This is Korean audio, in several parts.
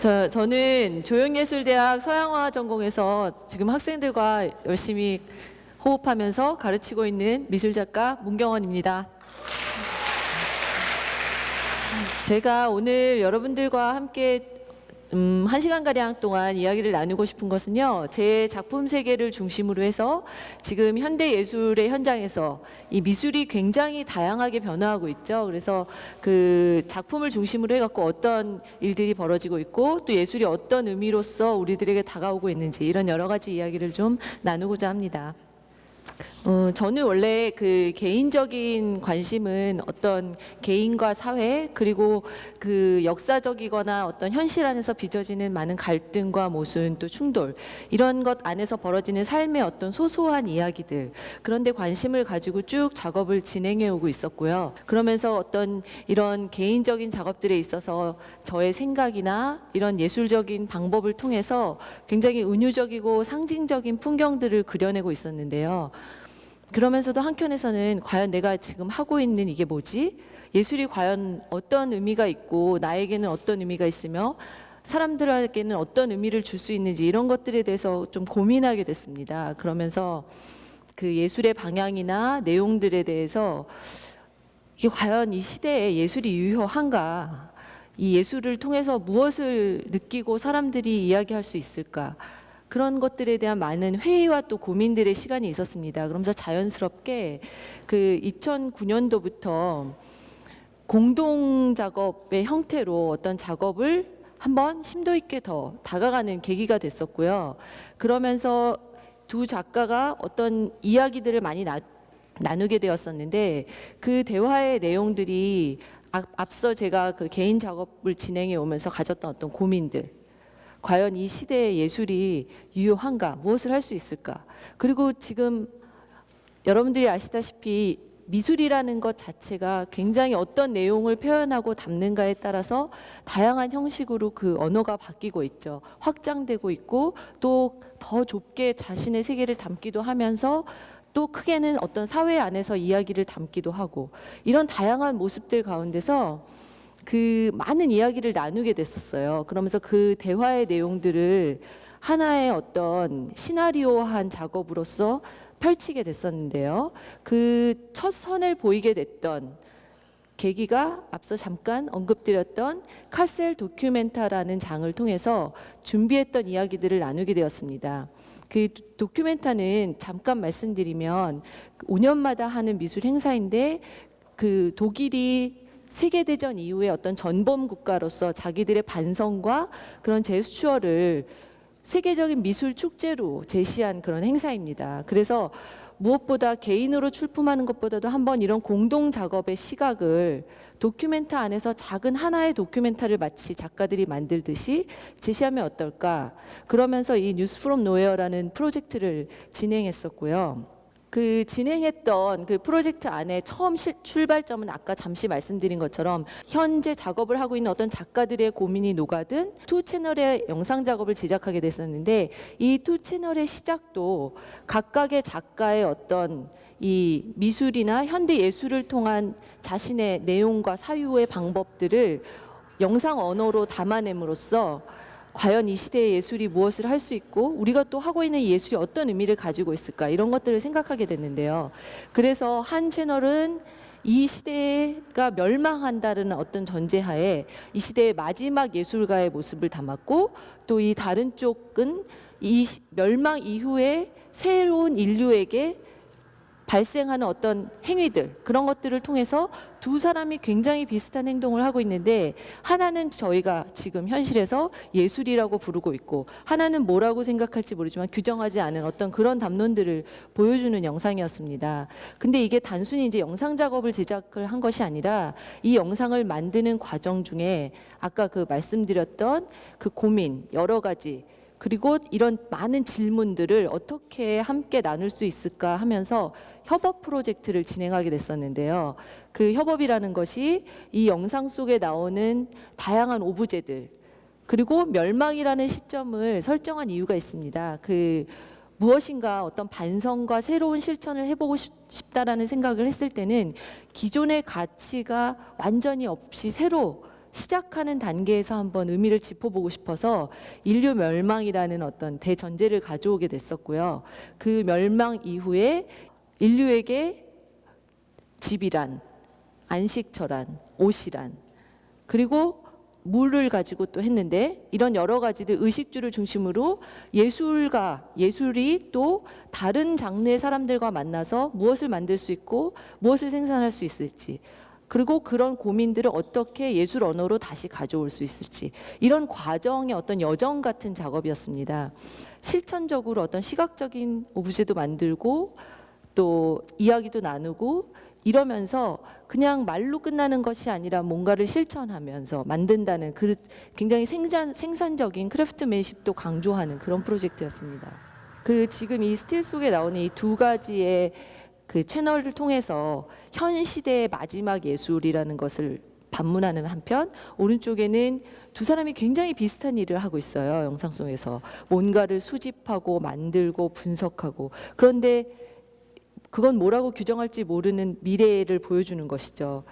저는 조영예술대학 서양화 전공에서 지금 학생들과 열심히 호흡하면서 가르치고 있는 미술작가 문경원입니다. 제가 오늘 여러분들과 함께 1시간가량 동안 이야기를 나누고 싶은 것은요, 제 작품 세계를 중심으로 해서 지금 현대 예술의 현장에서 이 미술이 굉장히 다양하게 변화하고 있죠. 그래서 그 작품을 중심으로 해갖고 어떤 일들이 벌어지고 있고 또 예술이 어떤 의미로서 우리들에게 다가오고 있는지 이런 여러 가지 이야기를 좀 나누고자 합니다. 저는 원래 그 개인적인 관심은 어떤 개인과 사회 그리고 그 역사적이거나 어떤 현실 안에서 빚어지는 많은 갈등과 모순 또 충돌 이런 것 안에서 벌어지는 삶의 어떤 소소한 이야기들 그런 데 관심을 가지고 쭉 작업을 진행해 오고 있었고요. 그러면서 어떤 이런 개인적인 작업들에 있어서 저의 생각이나 이런 예술적인 방법을 통해서 굉장히 은유적이고 상징적인 풍경들을 그려내고 있었는데요. 그러면서도 한켠에서는 과연 내가 지금 하고 있는 이게 뭐지? 예술이 과연 어떤 의미가 있고 나에게는 어떤 의미가 있으며 사람들에게는 어떤 의미를 줄 수 있는지 이런 것들에 대해서 좀 고민하게 됐습니다. 그러면서 그 예술의 방향이나 내용들에 대해서 이게 과연 이 시대에 예술이 유효한가? 이 예술을 통해서 무엇을 느끼고 사람들이 이야기할 수 있을까? 그런 것들에 대한 많은 회의와 또 고민들의 시간이 있었습니다. 그러면서 자연스럽게 그 2009년도부터 공동 작업의 형태로 어떤 작업을 한번 심도 있게 더 다가가는 계기가 됐었고요. 그러면서 두 작가가 어떤 이야기들을 많이 나누게 되었었는데 그 대화의 내용들이 앞서 제가 그 개인 작업을 진행해 오면서 가졌던 어떤 고민들 과연 이 시대의 예술이 유효한가? 무엇을 할 수 있을까? 그리고 지금 여러분들이 아시다시피 미술이라는 것 자체가 굉장히 어떤 내용을 표현하고 담는가에 따라서 다양한 형식으로 그 언어가 바뀌고 있죠. 확장되고 있고 또 더 좁게 자신의 세계를 담기도 하면서 또 크게는 어떤 사회 안에서 이야기를 담기도 하고 이런 다양한 모습들 가운데서 그 많은 이야기를 나누게 됐었어요. 그러면서 그 대화의 내용들을 하나의 어떤 시나리오한 작업으로서 펼치게 됐었는데요. 그 첫 선을 보이게 됐던 계기가 앞서 잠깐 언급드렸던 카셀 도큐멘타라는 장을 통해서 준비했던 이야기들을 나누게 되었습니다. 그 도큐멘타는 잠깐 말씀드리면 5년마다 하는 미술 행사인데 그 독일이 세계대전 이후에 어떤 전범 국가로서 자기들의 반성과 그런 제스처를 세계적인 미술 축제로 제시한 그런 행사입니다. 그래서 무엇보다 개인으로 출품하는 것보다도 한번 이런 공동 작업의 시각을 도큐멘터 안에서 작은 하나의 도큐멘터를 마치 작가들이 만들듯이 제시하면 어떨까? 그러면서 이 뉴스 프롬 노웨어라는 프로젝트를 진행했었고요. 그 진행했던 그 프로젝트 안에 처음 출발점은 아까 잠시 말씀드린 것처럼 현재 작업을 하고 있는 어떤 작가들의 고민이 녹아든 투 채널의 영상 작업을 제작하게 됐었는데 이 투 채널의 시작도 각각의 작가의 어떤 이 미술이나 현대 예술을 통한 자신의 내용과 사유의 방법들을 영상 언어로 담아냄으로써 과연 이 시대의 예술이 무엇을 할 수 있고 우리가 또 하고 있는 이 예술이 어떤 의미를 가지고 있을까 이런 것들을 생각하게 됐는데요. 그래서 한 채널은 이 시대가 멸망한다는 어떤 전제하에 이 시대의 마지막 예술가의 모습을 담았고 또 이 다른 쪽은 이 멸망 이후에 새로운 인류에게 발생하는 어떤 행위들 그런 것들을 통해서 두 사람이 굉장히 비슷한 행동을 하고 있는데 하나는 저희가 지금 현실에서 예술이라고 부르고 있고 하나는 뭐라고 생각할지 모르지만 규정하지 않은 어떤 그런 담론들을 보여주는 영상이었습니다. 근데 이게 단순히 이제 영상 작업을 제작을 한 것이 아니라 이 영상을 만드는 과정 중에 아까 그 말씀드렸던 그 고민 여러 가지 그리고 이런 많은 질문들을 어떻게 함께 나눌 수 있을까 하면서 협업 프로젝트를 진행하게 됐었는데요. 그 협업이라는 것이 이 영상 속에 나오는 다양한 오브제들 그리고 멸망이라는 시점을 설정한 이유가 있습니다. 그 무엇인가 어떤 반성과 새로운 실천을 해보고 싶다라는 생각을 했을 때는 기존의 가치가 완전히 없이 새로 시작하는 단계에서 한번 의미를 짚어보고 싶어서 인류 멸망이라는 어떤 대전제를 가져오게 됐었고요. 그 멸망 이후에 인류에게 집이란, 안식처란, 옷이란, 그리고 물을 가지고 또 했는데, 이런 여러 가지들 의식주를 중심으로 예술이 또 다른 장르의 사람들과 만나서 무엇을 만들 수 있고 무엇을 생산할 수 있을지, 그리고 그런 고민들을 어떻게 예술 언어로 다시 가져올 수 있을지, 이런 과정의 어떤 여정 같은 작업이었습니다. 실천적으로 어떤 시각적인 오브제도 만들고 또 이야기도 나누고 이러면서 그냥 말로 끝나는 것이 아니라 뭔가를 실천하면서 만든다는 그 굉장히 생산적인 크래프트맨십도 강조하는 그런 프로젝트였습니다. 그 지금 이 스틸 속에 나오는 이 두 가지의 그 채널을 통해서 현 시대의 마지막 예술이라는 것을 반문하는 한편, 오른쪽에는 두 사람이 굉장히 비슷한 일을 하고 있어요. 영상 속에서 뭔가를 수집하고 만들고 분석하고, 그런데 그건 뭐라고 규정할지 모르는 미래를 보여주는 것이죠.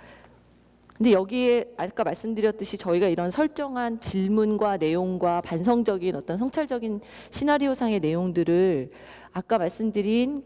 근데 여기에 아까 말씀드렸듯이 저희가 이런 설정한 질문과 내용과 반성적인 어떤 성찰적인 시나리오상의 내용들을 아까 말씀드린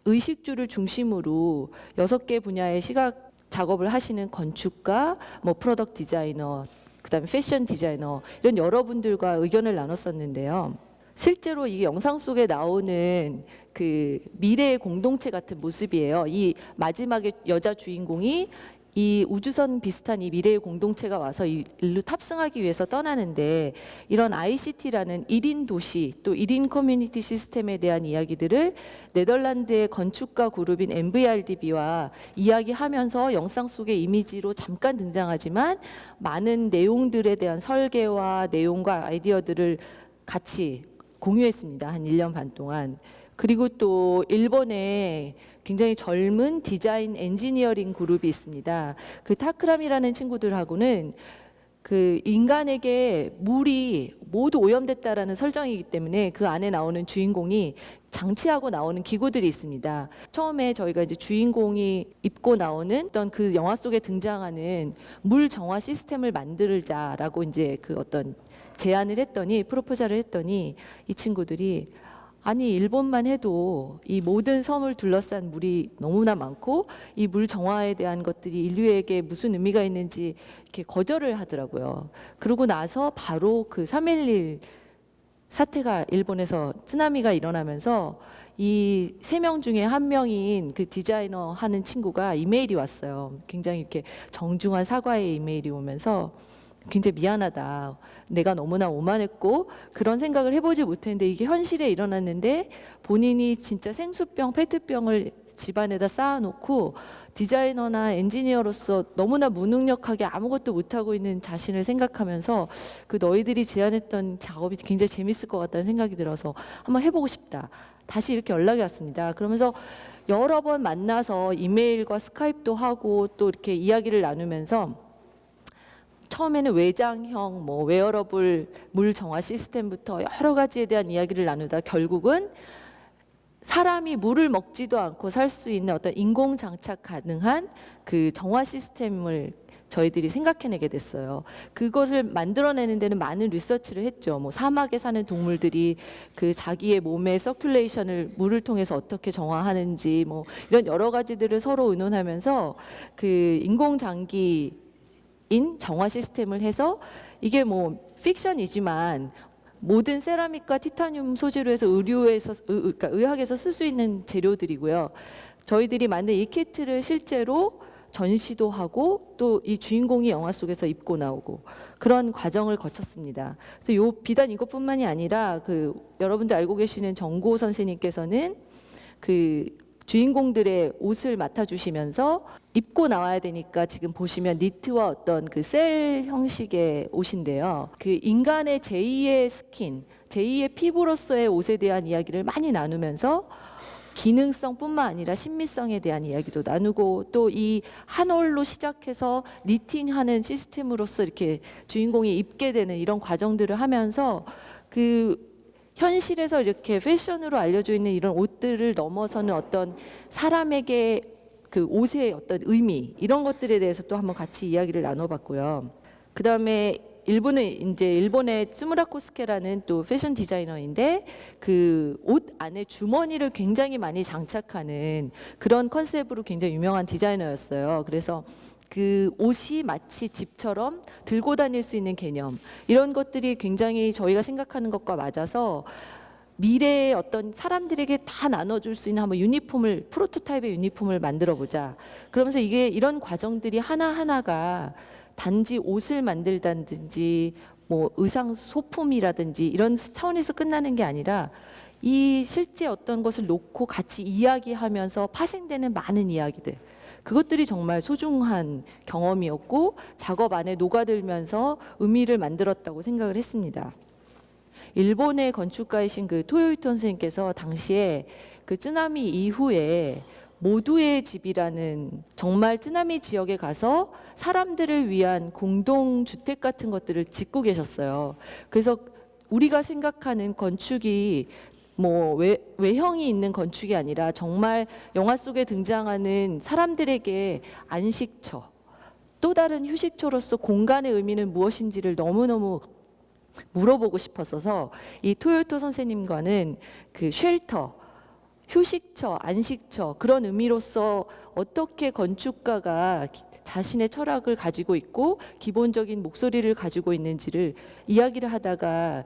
의식주를 중심으로 6개 분야의 시각 작업을 하시는 건축가, 뭐 프로덕트 디자이너, 그다음에 패션 디자이너, 이런 여러분들과 의견을 나눴었는데요. 실제로 이 영상 속에 나오는 그 미래의 공동체 같은 모습이에요. 이 마지막에 여자 주인공이 이 우주선 비슷한 이 미래의 공동체가 와서 일로 탑승하기 위해서 떠나는데, 이런 ICT라는 1인 도시 또 1인 커뮤니티 시스템에 대한 이야기들을 네덜란드의 건축가 그룹인 MVRDB와 이야기하면서 영상 속의 이미지로 잠깐 등장하지만 많은 내용들에 대한 설계와 내용과 아이디어들을 같이 공유했습니다. 한 1년 반 동안. 그리고 또 일본에 굉장히 젊은 디자인 엔지니어링 그룹이 있습니다. 그 타크람이라는 친구들하고는 그 인간에게 물이 모두 오염됐다라는 설정이기 때문에 그 안에 나오는 주인공이 장치하고 나오는 기구들이 있습니다. 처음에 저희가 이제 주인공이 입고 나오는 어떤 그 영화 속에 등장하는 물 정화 시스템을 만들자라고 이제 그 어떤 제안을 했더니, 프로포즈를 했더니 이 친구들이 아니 일본만 해도 이 모든 섬을 둘러싼 물이 너무나 많고 이 물 정화에 대한 것들이 인류에게 무슨 의미가 있는지 이렇게 거절을 하더라고요. 그러고 나서 바로 그 3.11 사태가 일본에서 쓰나미가 일어나면서 이 3명 중에 한 명인 그 디자이너 하는 친구가 이메일이 왔어요. 굉장히 이렇게 정중한 사과의 이메일이 오면서 굉장히 미안하다. 내가 너무나 오만했고 그런 생각을 해보지 못했는데 이게 현실에 일어났는데, 본인이 진짜 생수병, 페트병을 집안에다 쌓아놓고 디자이너나 엔지니어로서 너무나 무능력하게 아무것도 못하고 있는 자신을 생각하면서 그 너희들이 제안했던 작업이 굉장히 재밌을 것 같다는 생각이 들어서 한번 해보고 싶다. 다시 이렇게 연락이 왔습니다. 그러면서 여러 번 만나서 이메일과 스카이프도 하고 또 이렇게 이야기를 나누면서 처음에는 외장형, 뭐 웨어러블 물 정화 시스템부터 여러 가지에 대한 이야기를 나누다 결국은 사람이 물을 먹지도 않고 살 수 있는 어떤 인공 장착 가능한 그 정화 시스템을 저희들이 생각해내게 됐어요. 그것을 만들어내는 데는 많은 리서치를 했죠. 뭐 사막에 사는 동물들이 그 자기의 몸의 서큘레이션을 물을 통해서 어떻게 정화하는지, 뭐 이런 여러 가지들을 서로 의논하면서 그 인공 장기 정화 시스템을 해서, 이게 뭐 픽션이지만 모든 세라믹과 티타늄 소재로 해서 그러니까 의학에서 쓸 수 있는 재료들이고요. 저희들이 만든 이 키트를 실제로 전시도 하고 또 이 주인공이 영화 속에서 입고 나오고 그런 과정을 거쳤습니다. 그래서 비단 이것뿐만이 아니라 그 여러분들 알고 계시는 정고 선생님께서는 그 주인공들의 옷을 맡아주시면서 입고 나와야 되니까 지금 보시면 니트와 어떤 그 셀 형식의 옷인데요. 그 인간의 제2의 스킨, 제2의 피부로서의 옷에 대한 이야기를 많이 나누면서 기능성뿐만 아니라 신미성에 대한 이야기도 나누고, 또 이 한 올로 시작해서 니팅하는 시스템으로서 이렇게 주인공이 입게 되는 이런 과정들을 하면서 그 현실에서 이렇게 패션으로 알려져 있는 이런 옷들을 넘어서는 어떤 사람에게 그 옷의 어떤 의미, 이런 것들에 대해서 또 한번 같이 이야기를 나눠봤고요. 그다음에 일본의 츠무라 코스케라는 또 패션 디자이너인데 그 옷 안에 주머니를 굉장히 많이 장착하는 그런 컨셉으로 굉장히 유명한 디자이너였어요. 그래서 그 옷이 마치 집처럼 들고 다닐 수 있는 개념, 이런 것들이 굉장히 저희가 생각하는 것과 맞아서 미래의 어떤 사람들에게 다 나눠줄 수 있는 한번 유니폼을, 프로토타입의 유니폼을 만들어 보자. 그러면서 이게 이런 과정들이 하나하나가 단지 옷을 만들다든지 뭐 의상 소품이라든지 이런 차원에서 끝나는 게 아니라 이 실제 어떤 것을 놓고 같이 이야기하면서 파생되는 많은 이야기들, 그것들이 정말 소중한 경험이었고 작업 안에 녹아들면서 의미를 만들었다고 생각을 했습니다. 일본의 건축가이신 그 토요히토 선생님께서 당시에 그 쓰나미 이후에 모두의 집이라는 정말 쓰나미 지역에 가서 사람들을 위한 공동주택 같은 것들을 짓고 계셨어요. 그래서 우리가 생각하는 건축이 뭐 외형이 있는 건축이 아니라 정말 영화 속에 등장하는 사람들에게 안식처, 또 다른 휴식처로서 공간의 의미는 무엇인지를 너무너무 물어보고 싶었어서 이 토요토 선생님과는 그 쉘터, 휴식처, 안식처, 그런 의미로서 어떻게 건축가가 자신의 철학을 가지고 있고 기본적인 목소리를 가지고 있는지를 이야기를 하다가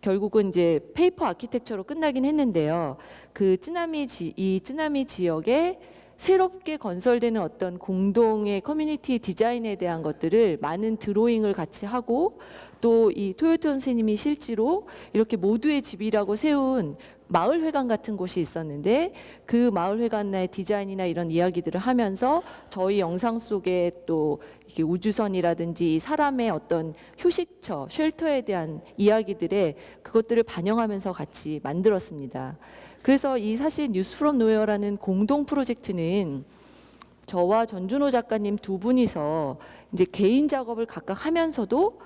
결국은 이제 페이퍼 아키텍처로 끝나긴 했는데요. 이 쓰나미 지역에 새롭게 건설되는 어떤 공동의 커뮤니티 디자인에 대한 것들을 많은 드로잉을 같이 하고, 또 이 토요토 선생님이 실제로 이렇게 모두의 집이라고 세운 마을회관 같은 곳이 있었는데 그 마을회관의 디자인이나 이런 이야기들을 하면서 저희 영상 속에 또 이렇게 우주선이라든지 사람의 어떤 휴식처, 쉘터에 대한 이야기들에 그것들을 반영하면서 같이 만들었습니다. 그래서 이 사실 뉴스 프롬 노웨어라는 공동 프로젝트는 저와 전준호 작가님 두 분이서 이제 개인 작업을 각각 하면서도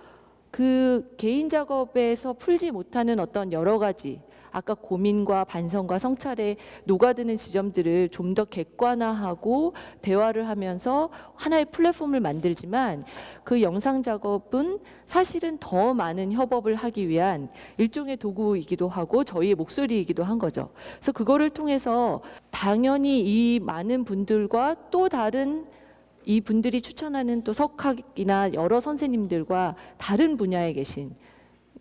그 개인 작업에서 풀지 못하는 어떤 여러 가지 아까 고민과 반성과 성찰에 녹아드는 지점들을 좀 더 객관화하고 대화를 하면서 하나의 플랫폼을 만들지만, 그 영상 작업은 사실은 더 많은 협업을 하기 위한 일종의 도구이기도 하고 저희의 목소리이기도 한 거죠. 그래서 그거를 통해서 당연히 이 많은 분들과 또 다른 이 분들이 추천하는 또 석학이나 여러 선생님들과 다른 분야에 계신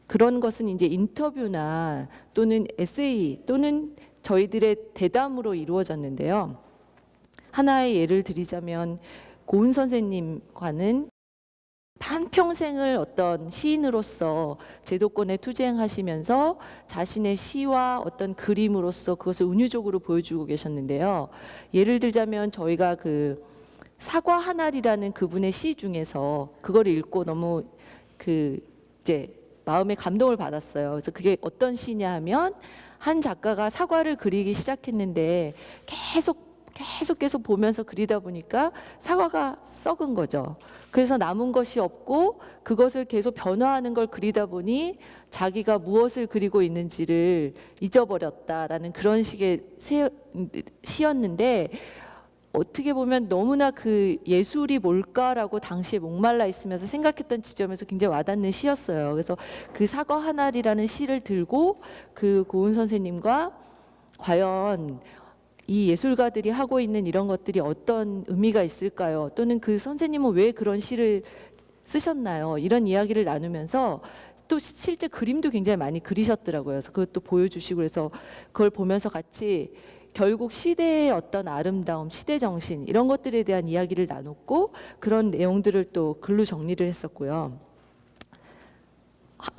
그런 것은 이제 인터뷰나 또는 에세이 또는 저희들의 대담으로 이루어졌는데요. 하나의 예를 드리자면 고은 선생님과는 한평생을 어떤 시인으로서 제도권에 투쟁하시면서 자신의 시와 어떤 그림으로서 그것을 은유적으로 보여주고 계셨는데요. 예를 들자면 저희가 그 사과 하나리라는 그분의 시 중에서 그걸 읽고 너무 이제 마음에 감동을 받았어요. 그래서 그게 어떤 시냐 하면 한 작가가 사과를 그리기 시작했는데 계속 보면서 그리다 보니까 사과가 썩은 거죠. 그래서 남은 것이 없고 그것을 계속 변화하는 걸 그리다 보니 자기가 무엇을 그리고 있는지를 잊어버렸다라는 그런 식의 시였는데, 어떻게 보면 너무나 그 예술이 뭘까라고 당시에 목말라 있으면서 생각했던 지점에서 굉장히 와닿는 시였어요. 그래서 그 사과 하나리라는 시를 들고 그 고은 선생님과 과연 이 예술가들이 하고 있는 이런 것들이 어떤 의미가 있을까요? 또는 그 선생님은 왜 그런 시를 쓰셨나요? 이런 이야기를 나누면서 또 실제 그림도 굉장히 많이 그리셨더라고요. 그래서 그것도 보여주시고, 그래서 그걸 보면서 같이 결국 시대의 어떤 아름다움, 시대 정신 이런 것들에 대한 이야기를 나눴고, 그런 내용들을 또 글로 정리를 했었고요.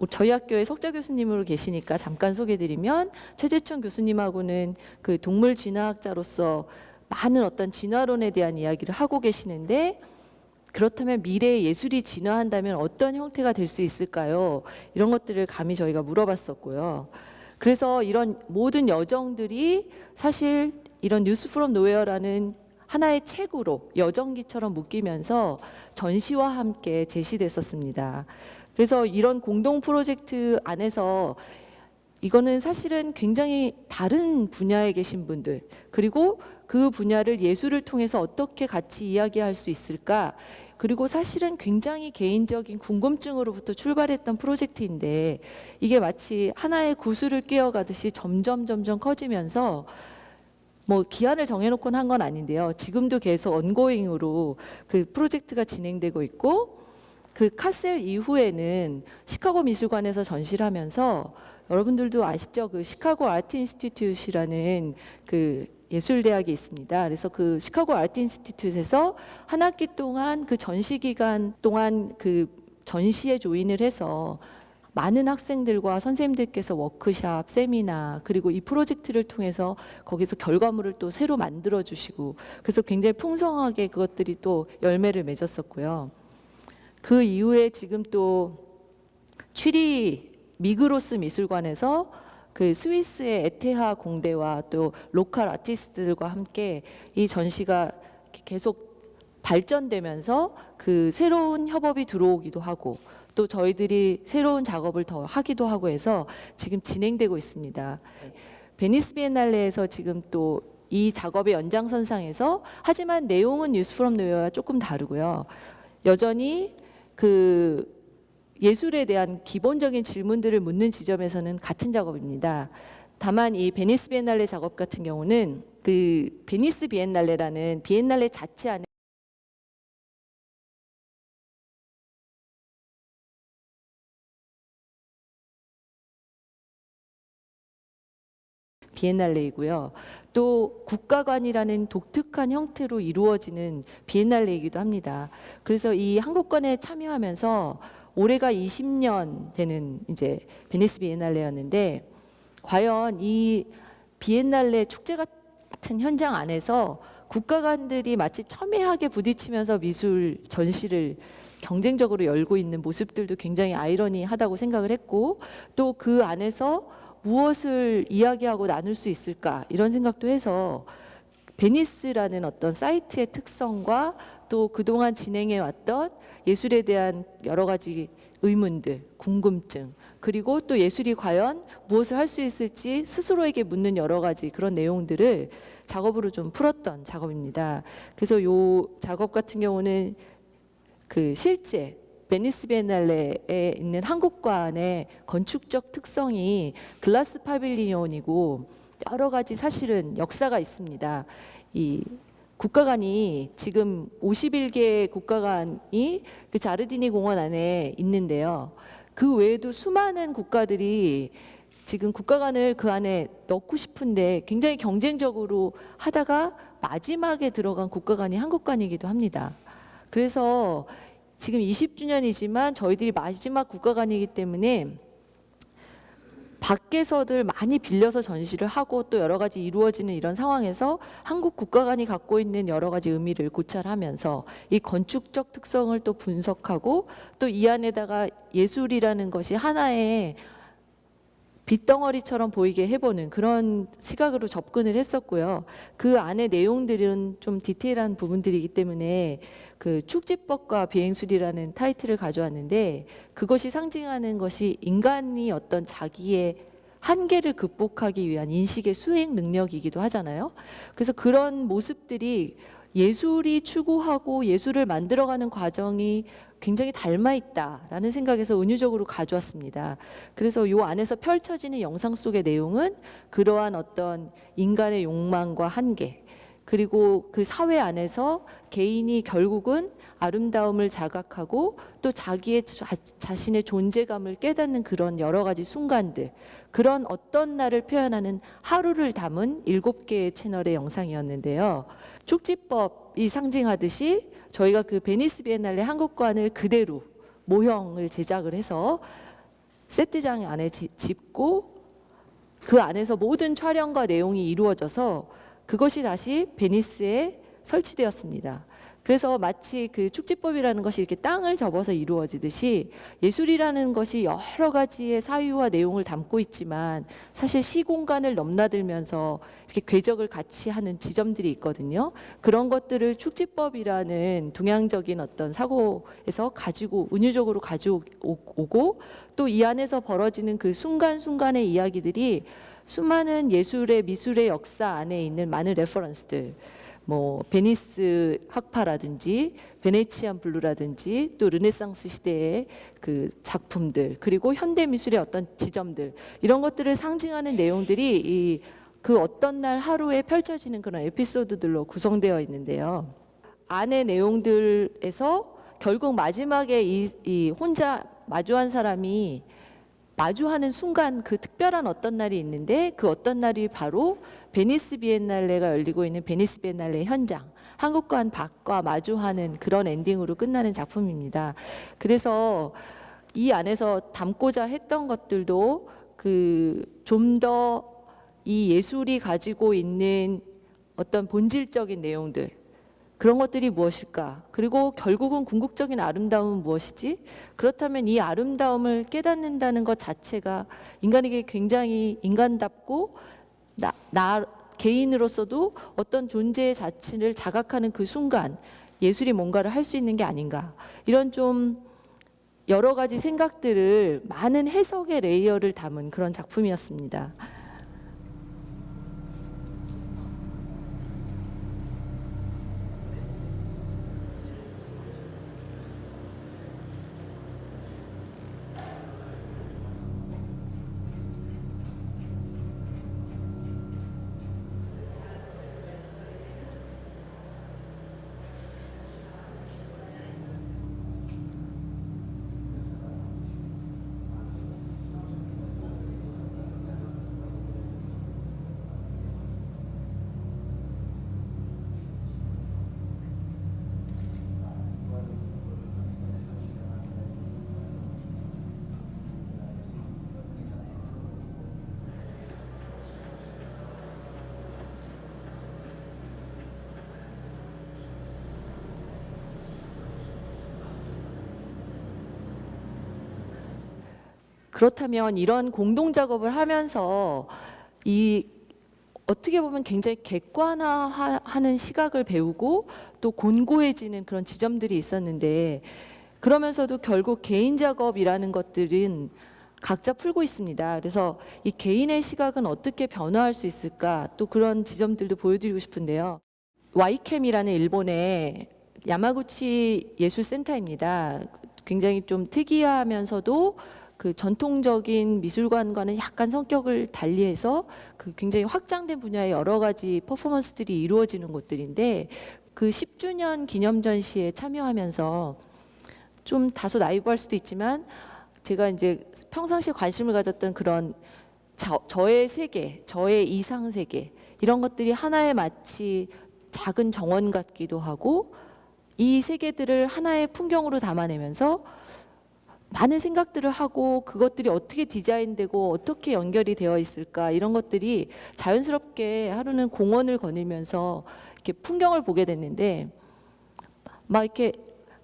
저희 학교에 석자 교수님으로 계시니까 잠깐 소개드리면, 최재천 교수님하고는 그 동물 진화학자로서 많은 어떤 진화론에 대한 이야기를 하고 계시는데, 그렇다면 미래의 예술이 진화한다면 어떤 형태가 될 수 있을까요? 이런 것들을 감히 저희가 물어봤었고요. 그래서 이런 모든 여정들이 사실 이런 뉴스 프롬 노웨어라는 하나의 책으로 여정기처럼 묶이면서 전시와 함께 제시됐었습니다. 그래서 이런 공동 프로젝트 안에서 이거는 사실은 굉장히 다른 분야에 계신 분들, 그리고 그 분야를 예술을 통해서 어떻게 같이 이야기할 수 있을까, 그리고 사실은 굉장히 개인적인 궁금증으로부터 출발했던 프로젝트인데 이게 마치 하나의 구슬을 끼워가듯이 점점 커지면서 뭐 기한을 정해놓고 한 건 아닌데요. 지금도 계속 언고잉으로 그 프로젝트가 진행되고 있고, 그 카셀 이후에는 시카고 미술관에서 전시를 하면서, 여러분들도 아시죠? 그 시카고 아트 인스티튜트라는 그 예술대학이 있습니다. 그래서 그 시카고 아트 인스티튜트에서 한 학기 동안 그 전시 기간 동안 그 전시에 조인을 해서 많은 학생들과 선생님들께서 워크샵, 세미나, 그리고 이 프로젝트를 통해서 거기서 결과물을 또 새로 만들어 주시고, 그래서 굉장히 풍성하게 그것들이 또 열매를 맺었었고요. 그 이후에 지금 또 취리 미그로스 미술관에서 그 스위스의 에테하 공대와 또 로컬 아티스트들과 함께 이 전시가 계속 발전되면서 그 새로운 협업이 들어오기도 하고, 또 저희들이 새로운 작업을 더 하기도 하고 해서 지금 진행되고 있습니다. 베니스 비엔날레에서 지금 또 이 작업의 연장선상에서, 하지만 내용은 뉴스 프롬 뉴욕과 조금 다르고요. 여전히 그 예술에 대한 기본적인 질문들을 묻는 지점에서는 같은 작업입니다. 다만 이 베니스 비엔날레 작업 같은 경우는 그 베니스 비엔날레라는 비엔날레 자체 안에 비엔날레이고요. 또 국가관이라는 독특한 형태로 이루어지는 비엔날레이기도 합니다. 그래서 이 한국관에 참여하면서 올해가 20년 되는 이제 베니스 비엔날레였는데, 과연 이 비엔날레 축제 같은 현장 안에서 국가관들이 마치 첨예하게 부딪히면서 미술 전시를 경쟁적으로 열고 있는 모습들도 굉장히 아이러니하다고 생각을 했고, 또 그 안에서 무엇을 이야기하고 나눌 수 있을까 이런 생각도 해서 베니스라는 어떤 사이트의 특성과 또 그동안 진행해 왔던 예술에 대한 여러 가지 의문들, 궁금증, 그리고 또 예술이 과연 무엇을 할 수 있을지 스스로에게 묻는 여러 가지 그런 내용들을 작업으로 좀 풀었던 작업입니다. 그래서 요 작업 같은 경우는 그 실제 베니스 비엔날레에 있는 한국관의 건축적 특성이 글라스 파빌리온이고 여러 가지 사실은 역사가 있습니다. 이 국가관이 지금 51개 국가관이 그 자르디니 공원 안에 있는데요. 그 외에도 수많은 국가들이 지금 국가관을 그 안에 넣고 싶은데 굉장히 경쟁적으로 하다가 마지막에 들어간 국가관이 한국관이기도 합니다. 그래서 지금 20주년이지만 저희들이 마지막 국가관이기 때문에 밖에서들 많이 빌려서 전시를 하고 또 여러 가지 이루어지는 이런 상황에서 한국 국가관이 갖고 있는 여러 가지 의미를 고찰하면서 이 건축적 특성을 또 분석하고, 또 이 안에다가 예술이라는 것이 하나의 빗덩어리처럼 보이게 해보는 그런 시각으로 접근을 했었고요. 그 안에 내용들은 좀 디테일한 부분들이기 때문에 그 축지법과 비행술이라는 타이틀을 가져왔는데, 그것이 상징하는 것이 인간이 어떤 자기의 한계를 극복하기 위한 인식의 수행 능력이기도 하잖아요. 그래서 그런 모습들이 예술이 추구하고 예술을 만들어가는 과정이 굉장히 닮아 있다라는 생각에서 은유적으로 가져왔습니다. 그래서 요 안에서 펼쳐지는 영상 속의 내용은 그러한 어떤 인간의 욕망과 한계, 그리고 그 사회 안에서 개인이 결국은 아름다움을 자각하고 또 자기의 자신의 존재감을 깨닫는 그런 여러 가지 순간들, 그런 어떤 날을 표현하는 하루를 담은 7개의 채널의 영상이었는데요. 축지법이 상징하듯이 저희가 그 베니스 비엔날레 한국관을 그대로 모형을 제작을 해서 세트장 안에 집고 그 안에서 모든 촬영과 내용이 이루어져서 그것이 다시 베니스에 설치되었습니다. 그래서 마치 그 축지법이라는 것이 이렇게 땅을 접어서 이루어지듯이 예술이라는 것이 여러 가지의 사유와 내용을 담고 있지만 사실 시공간을 넘나들면서 이렇게 궤적을 같이 하는 지점들이 있거든요. 그런 것들을 축지법이라는 동양적인 어떤 사고에서 가지고 은유적으로 가져오고, 또 이 안에서 벌어지는 그 순간순간의 이야기들이 수많은 예술의 미술의 역사 안에 있는 많은 레퍼런스들, 뭐 베니스 학파라든지 베네치안 블루라든지 또 르네상스 시대의 그 작품들, 그리고 현대 미술의 어떤 지점들, 이런 것들을 상징하는 내용들이 이 그 어떤 날 하루에 펼쳐지는 그런 에피소드들로 구성되어 있는데요. 안의 내용들에서 결국 마지막에 이 혼자 마주한 사람이 마주하는 순간 그 특별한 어떤 날이 있는데, 그 어떤 날이 바로 베니스 비엔날레가 열리고 있는 베니스 비엔날레 현장, 한국관 박과 마주하는 그런 엔딩으로 끝나는 작품입니다. 그래서 이 안에서 담고자 했던 것들도 그 좀 더 이 예술이 가지고 있는 어떤 본질적인 내용들, 그런 것들이 무엇일까? 그리고 결국은 궁극적인 아름다움은 무엇이지? 그렇다면 이 아름다움을 깨닫는다는 것 자체가 인간에게 굉장히 인간답고 나 개인으로서도 어떤 존재의 자체를 자각하는 그 순간 예술이 뭔가를 할 수 있는 게 아닌가, 이런 좀 여러 가지 생각들을 많은 해석의 레이어를 담은 그런 작품이었습니다. 그렇다면 이런 공동 작업을 하면서 이 어떻게 보면 굉장히 객관화하는 시각을 배우고 또 곤고해지는 그런 지점들이 있었는데, 그러면서도 결국 개인 작업이라는 것들은 각자 풀고 있습니다. 그래서 이 개인의 시각은 어떻게 변화할 수 있을까, 또 그런 지점들도 보여드리고 싶은데요. 와이캠이라는 일본의 야마구치 예술센터입니다. 굉장히 좀 특이하면서도 그 전통적인 미술관과는 약간 성격을 달리해서 그 굉장히 확장된 분야의 여러 가지 퍼포먼스들이 이루어지는 곳들인데, 그 10주년 기념 전시에 참여하면서 좀 다소 나이브할 수도 있지만 제가 이제 평상시에 관심을 가졌던 그런 저의 세계, 저의 이상 세계, 이런 것들이 하나의 마치 작은 정원 같기도 하고, 이 세계들을 하나의 풍경으로 담아내면서 많은 생각들을 하고, 그것들이 어떻게 디자인되고 어떻게 연결이 되어 있을까, 이런 것들이 자연스럽게 하루는 공원을 거닐면서 이렇게 풍경을 보게 됐는데, 막 이렇게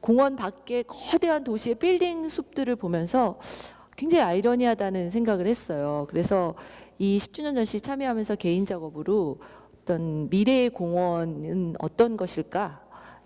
공원 밖에 거대한 도시의 빌딩 숲들을 보면서 굉장히 아이러니하다는 생각을 했어요. 그래서 이 10주년 전시 참여하면서 개인 작업으로 어떤 미래의 공원은 어떤 것일까,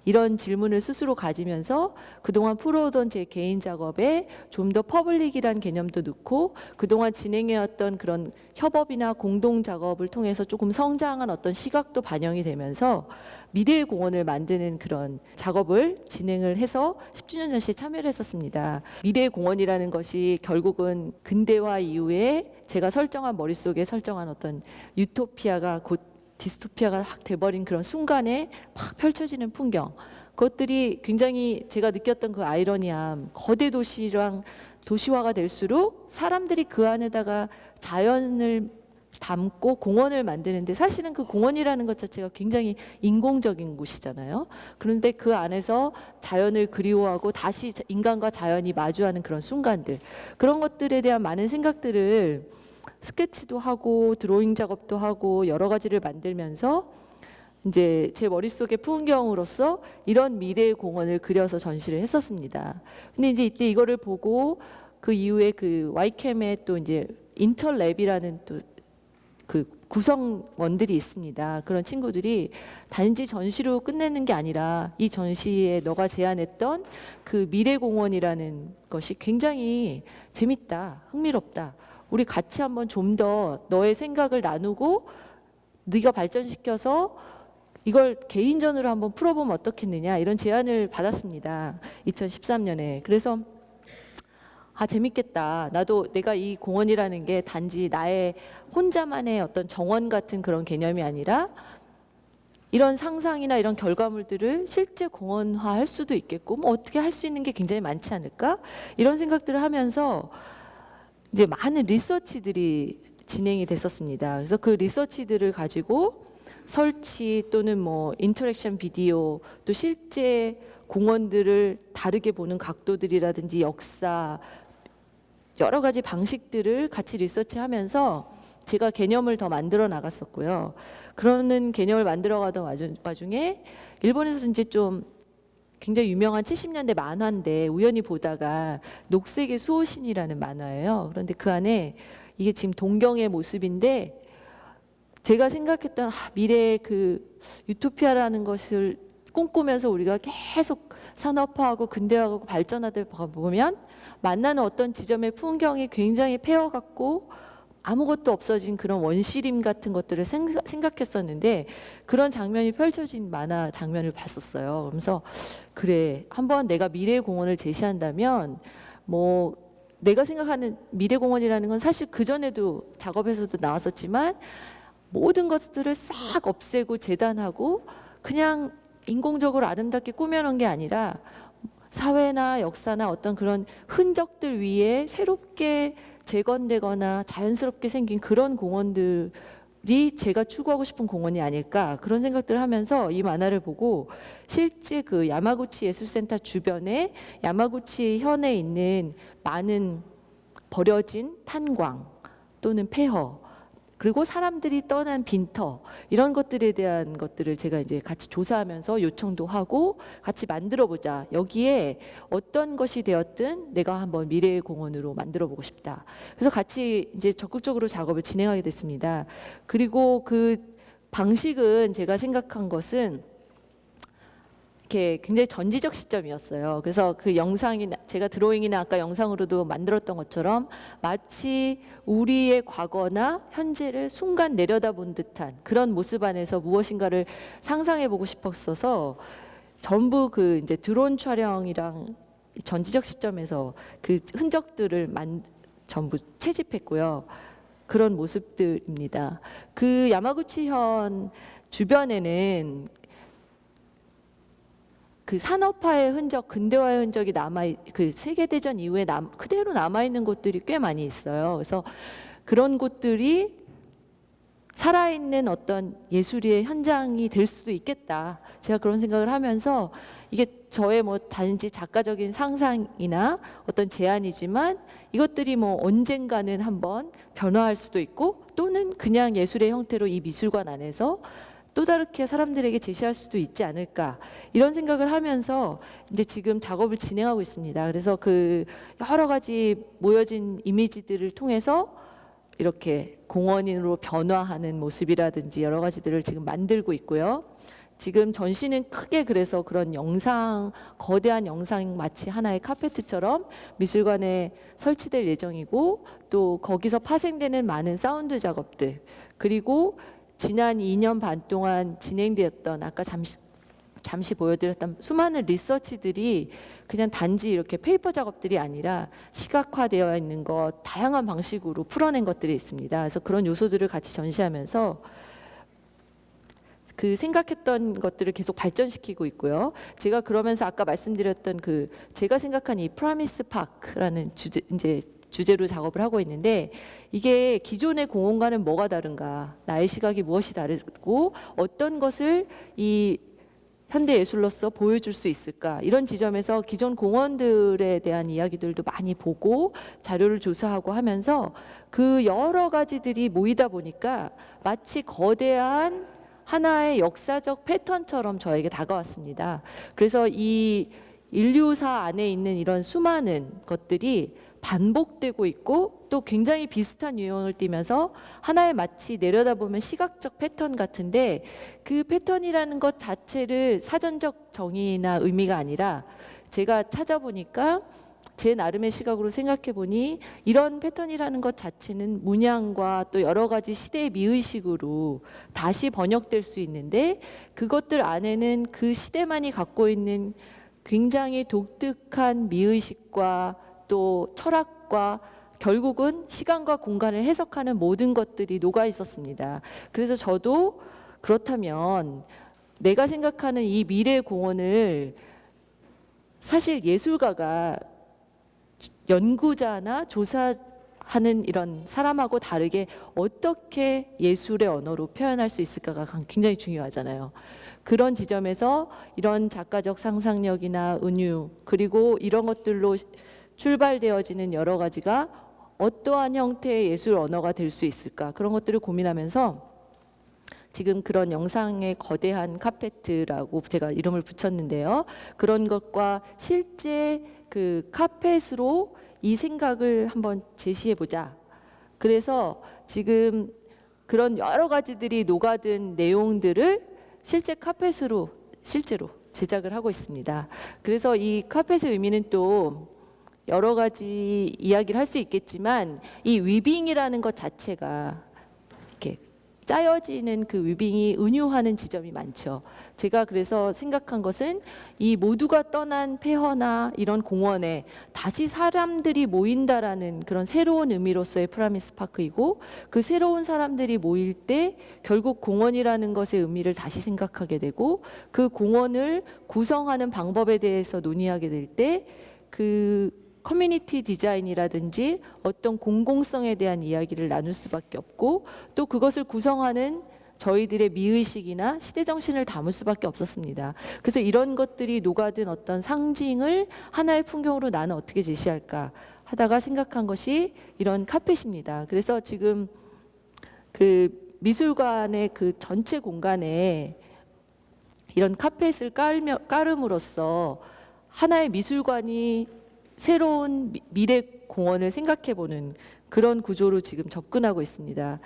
이런 질문을 스스로 가지면서 그동안 풀어오던 제 개인 작업에 좀 더 퍼블릭이란 개념도 넣고, 그동안 진행해왔던 그런 협업이나 공동 작업을 통해서 조금 성장한 어떤 시각도 반영이 되면서 미래의 공원을 만드는 그런 작업을 진행을 해서 10주년 전시에 참여를 했었습니다. 미래의 공원이라는 것이 결국은 근대화 이후에 제가 설정한, 머릿속에 설정한 어떤 유토피아가 곧 디스토피아가 확 돼버린 그런 순간에 막 펼쳐지는 풍경, 그것들이 굉장히 제가 느꼈던 그 아이러니함, 거대 도시랑 도시화가 될수록 사람들이 그 안에다가 자연을 담고 공원을 만드는데, 사실은 그 공원이라는 것 자체가 굉장히 인공적인 곳이잖아요. 그런데 그 안에서 자연을 그리워하고 다시 인간과 자연이 마주하는 그런 순간들, 그런 것들에 대한 많은 생각들을 스케치도 하고 드로잉 작업도 하고 여러 가지를 만들면서 이제 제 머릿속의 풍경으로서 이런 미래의 공원을 그려서 전시를 했었습니다. 근데 이제 이때 이거를 보고 그 이후에 그 와이캠에 또 이제 인터랩이라는 또 그 구성원들이 있습니다. 그런 친구들이 단지 전시로 끝내는 게 아니라 이 전시에 너가 제안했던 그 미래공원이라는 것이 굉장히 재밌다, 흥미롭다, 우리 같이 한번 좀 더 너의 생각을 나누고 네가 발전시켜서 이걸 개인전으로 한번 풀어보면 어떻겠느냐 이런 제안을 받았습니다. 2013년에. 그래서 재밌겠다. 나도 내가 이 공원이라는 게 단지 나의 혼자만의 어떤 정원 같은 그런 개념이 아니라 이런 상상이나 이런 결과물들을 실제 공원화할 수도 있겠고 뭐 어떻게 할 수 있는 게 굉장히 많지 않을까? 이런 생각들을 하면서 이제 많은 리서치들이 진행이 됐었습니다. 그래서 그 리서치들을 가지고 설치 또는 뭐 인터랙션 비디오 또 실제 공원들을 다르게 보는 각도들이라든지 역사 여러 가지 방식들을 같이 리서치하면서 제가 개념을 더 만들어 나갔었고요. 그러는 개념을 만들어 가던 와중에 일본에서 이제 좀 굉장히 유명한 70년대 만화인데 우연히 보다가 녹색의 수호신이라는 만화예요. 그런데 그 안에 이게 지금 동경의 모습인데 제가 생각했던 미래의 그 유토피아라는 것을 꿈꾸면서 우리가 계속 산업화하고 근대화하고 발전하다 보면 만나는 어떤 지점의 풍경이 굉장히 폐허 같고 아무것도 없어진 그런 원시림 같은 것들을 생각했었는데 그런 장면이 펼쳐진 만화 장면을 봤었어요. 그러면서 그래 한번 내가 미래의 공원을 제시한다면 뭐 내가 생각하는 미래 공원이라는 건 사실 그전에도 작업에서도 나왔었지만 모든 것들을 싹 없애고 재단하고 그냥 인공적으로 아름답게 꾸며놓은 게 아니라 사회나 역사나 어떤 그런 흔적들 위에 새롭게 재건되거나 자연스럽게 생긴 그런 공원들이 제가 추구하고 싶은 공원이 아닐까 그런 생각들을 하면서 이 만화를 보고 실제 그 야마구치 예술센터 주변에 야마구치 현에 있는 많은 버려진 탄광 또는 폐허 그리고 사람들이 떠난 빈터 이런 것들에 대한 것들을 제가 이제 같이 조사하면서 요청도 하고 같이 만들어 보자. 여기에 어떤 것이 되었든 내가 한번 미래의 공원으로 만들어 보고 싶다. 그래서 같이 이제 적극적으로 작업을 진행하게 됐습니다. 그리고 그 방식은 제가 생각한 것은 이렇게 굉장히 전지적 시점이었어요. 그래서 그 영상이나 제가 드로잉이나 아까 영상으로도 만들었던 것처럼 마치 우리의 과거나 현재를 순간 내려다본 듯한 그런 모습 안에서 무엇인가를 상상해 보고 싶었어서 전부 그 이제 드론 촬영이랑 전지적 시점에서 그 흔적들을 전부 채집했고요. 그런 모습들입니다. 그 야마구치현 주변에는 그 산업화의 흔적, 근대화의 흔적이 그 세계대전 이후에 그대로 남아있는 곳들이 꽤 많이 있어요. 그래서 그런 곳들이 살아있는 어떤 예술의 현장이 될 수도 있겠다. 제가 그런 생각을 하면서 이게 저의 뭐 단지 작가적인 상상이나 어떤 제안이지만 이것들이 뭐 언젠가는 한번 변화할 수도 있고 또는 그냥 예술의 형태로 이 미술관 안에서 또 다르게 사람들에게 제시할 수도 있지 않을까 이런 생각을 하면서 이제 지금 작업을 진행하고 있습니다. 그래서 그 여러 가지 모여진 이미지들을 통해서 이렇게 공원으로 변화하는 모습이라든지 여러 가지들을 지금 만들고 있고요. 지금 전시는 크게 그래서 그런 영상, 거대한 영상 마치 하나의 카페트처럼 미술관에 설치될 예정이고 또 거기서 파생되는 많은 사운드 작업들 그리고 지난 2년 반 동안 진행되었던 아까 잠시 보여드렸던 수많은 리서치들이 그냥 단지 이렇게 페이퍼 작업들이 아니라 시각화되어 있는 것 다양한 방식으로 풀어낸 것들이 있습니다. 그래서 그런 요소들을 같이 전시하면서 그 생각했던 것들을 계속 발전시키고 있고요. 제가 그러면서 아까 말씀드렸던 그 제가 생각한 이 프라미스 파크라는 주제로 작업을 하고 있는데 이게 기존의 공원과는 뭐가 다른가 나의 시각이 무엇이 다르고 어떤 것을 이 현대 예술로서 보여줄 수 있을까 이런 지점에서 기존 공원들에 대한 이야기들도 많이 보고 자료를 조사하고 하면서 그 여러 가지들이 모이다 보니까 마치 거대한 하나의 역사적 패턴처럼 저에게 다가왔습니다. 그래서 이 인류사 안에 있는 이런 수많은 것들이 반복되고 있고 또 굉장히 비슷한 유형을 띠면서 하나의 마치 내려다보면 시각적 패턴 같은데 그 패턴이라는 것 자체를 사전적 정의나 의미가 아니라 제가 찾아보니까 제 나름의 시각으로 생각해 보니 이런 패턴이라는 것 자체는 문양과 또 여러 가지 시대의 미의식으로 다시 번역될 수 있는데, 그것들 안에는 그 시대만이 갖고 있는 굉장히 독특한 미의식과 또 철학과 결국은 시간과 공간을 해석하는 모든 것들이 녹아 있었습니다. 그래서 저도 그렇다면 내가 생각하는 이 미래 공원을 사실 예술가가 연구자나 조사하는 이런 사람하고 다르게 어떻게 예술의 언어로 표현할 수 있을까가 굉장히 중요하잖아요. 그런 지점에서 이런 작가적 상상력이나 은유, 그리고 이런 것들로 출발되어지는 여러 가지가 어떠한 형태의 예술 언어가 될 수 있을까, 그런 것들을 고민하면서 지금 그런 영상의 거대한 카페트라고 제가 이름을 붙였는데요. 그런 것과 실제 그 카펫으로 이 생각을 한번 제시해 보자. 그래서 지금 그런 여러 가지들이 녹아든 내용들을 실제 카펫으로 실제로 제작을 하고 있습니다. 그래서 이 카펫의 의미는 또 여러 가지 이야기를 할 수 있겠지만, 이 위빙이라는 것 자체가 이렇게 짜여지는 그 위빙이 은유하는 지점이 많죠. 제가 그래서 생각한 것은 이 모두가 떠난 폐허나 이런 공원에 다시 사람들이 모인다라는 그런 새로운 의미로서의 프라미스 파크이고, 그 새로운 사람들이 모일 때 결국 공원이라는 것의 의미를 다시 생각하게 되고, 그 공원을 구성하는 방법에 대해서 논의하게 될 때 그 커뮤니티 디자인이라든지 어떤 공공성에 대한 이야기를 나눌 수밖에 없고, 또 그것을 구성하는 저희들의 미의식이나 시대정신을 담을 수밖에 없었습니다. 그래서 이런 것들이 녹아든 어떤 상징을 하나의 풍경으로 나는 어떻게 제시할까 하다가 생각한 것이 이런 카펫입니다. 그래서 지금 그 미술관의 그 전체 공간에 이런 카펫을 깔음으로써 하나의 미술관이 새로운 미래 공원을 생각해보는 그런 구조로 지금 접근하고 있습니다.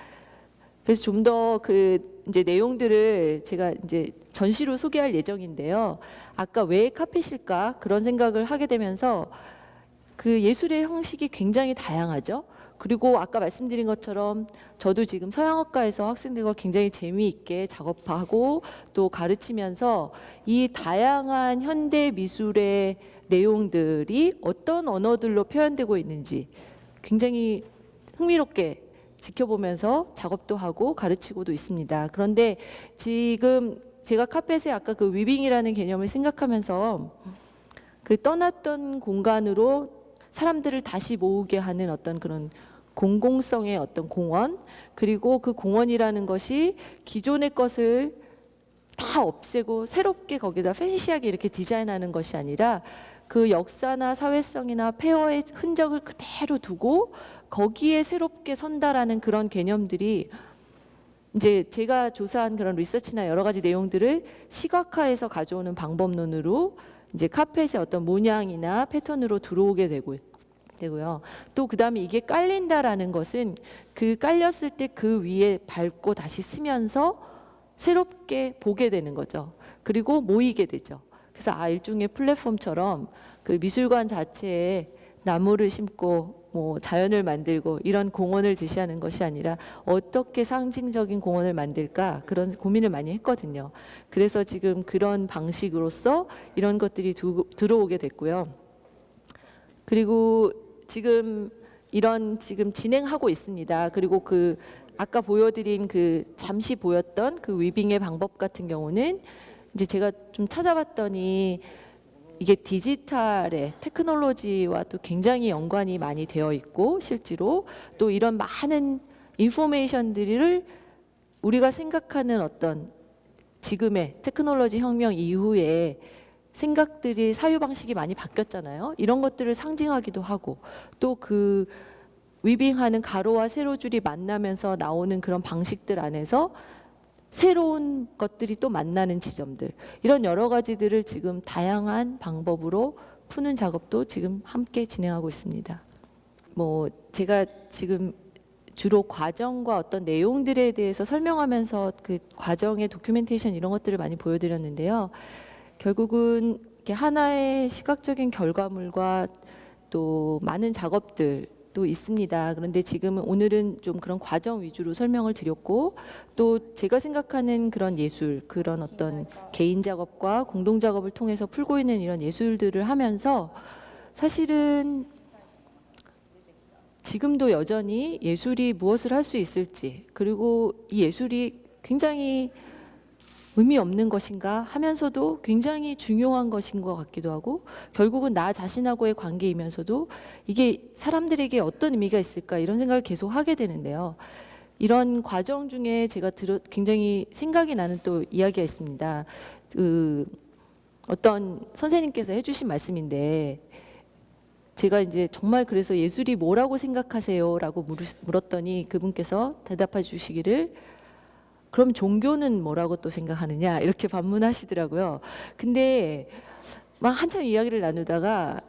그래서 좀 더 그 이제 내용들을 제가 이제 전시로 소개할 예정인데요. 아까 왜 카펫일까 그런 생각을 하게 되면서 그 예술의 형식이 굉장히 다양하죠. 그리고 아까 말씀드린 것처럼 저도 지금 서양학과에서 학생들과 굉장히 재미있게 작업하고 또 가르치면서 이 다양한 현대 미술의 내용들이 어떤 언어들로 표현되고 있는지 굉장히 흥미롭게 지켜보면서 작업도 하고 가르치고도 있습니다. 그런데 지금 제가 카펫의 아까 그 위빙이라는 개념을 생각하면서 그 떠났던 공간으로 사람들을 다시 모으게 하는 어떤 그런 공공성의 어떤 공원, 그리고 그 공원이라는 것이 기존의 것을 다 없애고 새롭게 거기다 팬시하게 이렇게 디자인하는 것이 아니라 그 역사나 사회성이나 폐허의 흔적을 그대로 두고 거기에 새롭게 선다라는 그런 개념들이 이제 제가 조사한 그런 리서치나 여러 가지 내용들을 시각화해서 가져오는 방법론으로 이제 카펫의 어떤 문양이나 패턴으로 들어오게 되고요. 또 그다음에 이게 깔린다라는 것은 그 깔렸을 때 그 위에 밟고 다시 쓰면서 새롭게 보게 되는 거죠. 그리고 모이게 되죠. 그래서 일종의 플랫폼처럼 그 미술관 자체에 나무를 심고 뭐 자연을 만들고 이런 공원을 제시하는 것이 아니라 어떻게 상징적인 공원을 만들까, 그런 고민을 많이 했거든요. 그래서 지금 그런 방식으로서 이런 것들이 들어오게 됐고요. 그리고 지금 지금 진행하고 있습니다. 그리고 그 아까 보여드린 그 잠시 보였던 그 위빙의 방법 같은 경우는 이제 제가 좀 찾아봤더니 이게 디지털의 테크놀로지와 또 굉장히 연관이 많이 되어 있고, 실제로 또 이런 많은 인포메이션들을 우리가 생각하는 어떤 지금의 테크놀로지 혁명 이후에 생각들이 사유 방식이 많이 바뀌었잖아요. 이런 것들을 상징하기도 하고, 또 그 위빙하는 가로와 세로줄이 만나면서 나오는 그런 방식들 안에서 새로운 것들이 또 만나는 지점들, 이런 여러 가지들을 지금 다양한 방법으로 푸는 작업도 지금 함께 진행하고 있습니다. 뭐 제가 지금 주로 과정과 어떤 내용들에 대해서 설명하면서 그 과정의 도큐멘테이션 이런 것들을 많이 보여드렸는데요. 결국은 이렇게 하나의 시각적인 결과물과 또 많은 작업들도 있습니다. 그런데 지금은 오늘은 좀 그런 과정 위주로 설명을 드렸고, 또 제가 생각하는 그런 예술, 그런 어떤 개인 작업과 공동 작업을 통해서 풀고 있는 이런 예술들을 하면서 사실은 지금도 여전히 예술이 무엇을 할 수 있을지, 그리고 이 예술이 굉장히 의미 없는 것인가 하면서도 굉장히 중요한 것인 것 같기도 하고, 결국은 나 자신하고의 관계이면서도 이게 사람들에게 어떤 의미가 있을까 이런 생각을 계속 하게 되는데요. 이런 과정 중에 제가 굉장히 생각이 나는 또 이야기가 있습니다. 어떤 선생님께서 해주신 말씀인데, 제가 이제 정말 그래서 예술이 뭐라고 생각하세요라고 물었더니 그분께서 대답해 주시기를, 그럼 종교는 뭐라고 또 생각하느냐 이렇게 반문하시더라고요. 근데 막 한참 이야기를 나누다가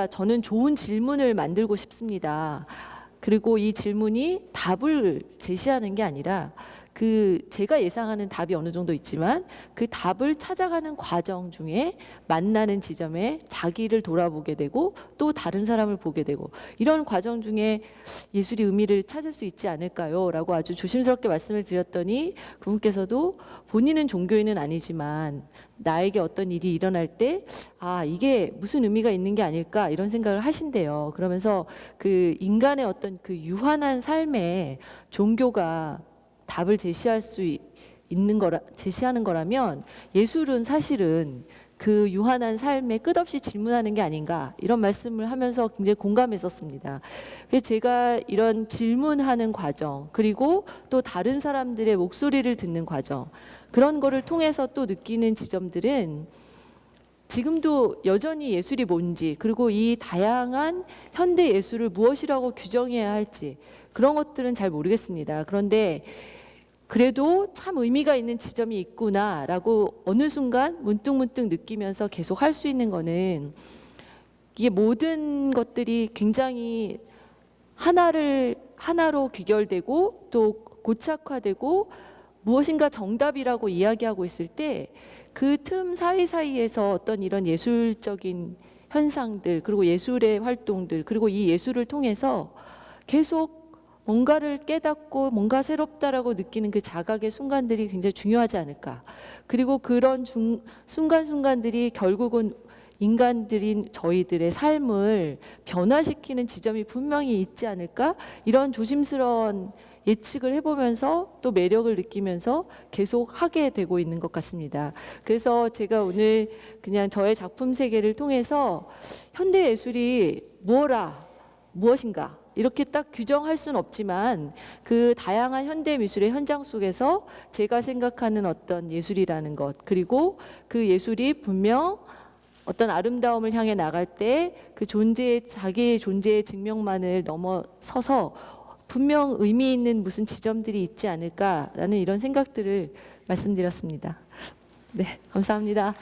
저는 좋은 질문을 만들고 싶습니다. 그리고 이 질문이 답을 제시하는 게 아니라 제가 예상하는 답이 어느 정도 있지만 그 답을 찾아가는 과정 중에 만나는 지점에 자기를 돌아보게 되고 또 다른 사람을 보게 되고, 이런 과정 중에 예술이 의미를 찾을 수 있지 않을까요? 라고 아주 조심스럽게 말씀을 드렸더니 그분께서도 본인은 종교인은 아니지만 나에게 어떤 일이 일어날 때 이게 무슨 의미가 있는 게 아닐까 이런 생각을 하신대요. 그러면서 그 인간의 어떤 그 유한한 삶에 종교가 답을 제시하는 거라면 예술은 사실은 그 유한한 삶에 끝없이 질문하는 게 아닌가, 이런 말씀을 하면서 굉장히 공감했었습니다. 그래서 제가 이런 질문하는 과정, 그리고 또 다른 사람들의 목소리를 듣는 과정, 그런 거를 통해서 또 느끼는 지점들은 지금도 여전히 예술이 뭔지, 그리고 이 다양한 현대 예술을 무엇이라고 규정해야 할지, 그런 것들은 잘 모르겠습니다. 그런데 그래도 참 의미가 있는 지점이 있구나라고 어느 순간 문득문득 느끼면서 계속 할 수 있는 거는, 이게 모든 것들이 굉장히 하나로 귀결되고 또 고착화되고 무엇인가 정답이라고 이야기하고 있을 때 그 틈 사이사이에서 어떤 이런 예술적인 현상들, 그리고 예술의 활동들, 그리고 이 예술을 통해서 계속 뭔가를 깨닫고 뭔가 새롭다라고 느끼는 그 자각의 순간들이 굉장히 중요하지 않을까. 그리고 그런 순간순간들이 결국은 인간들인 저희들의 삶을 변화시키는 지점이 분명히 있지 않을까, 이런 조심스러운 예측을 해보면서 또 매력을 느끼면서 계속 하게 되고 있는 것 같습니다. 그래서 제가 오늘 그냥 저의 작품 세계를 통해서 현대 예술이 무엇인가 이렇게 딱 규정할 수는 없지만, 그 다양한 현대 미술의 현장 속에서 제가 생각하는 어떤 예술이라는 것, 그리고 그 예술이 분명 어떤 아름다움을 향해 나갈 때 그 자기의 존재의 증명만을 넘어서서 분명 의미 있는 무슨 지점들이 있지 않을까라는 이런 생각들을 말씀드렸습니다. 네, 감사합니다.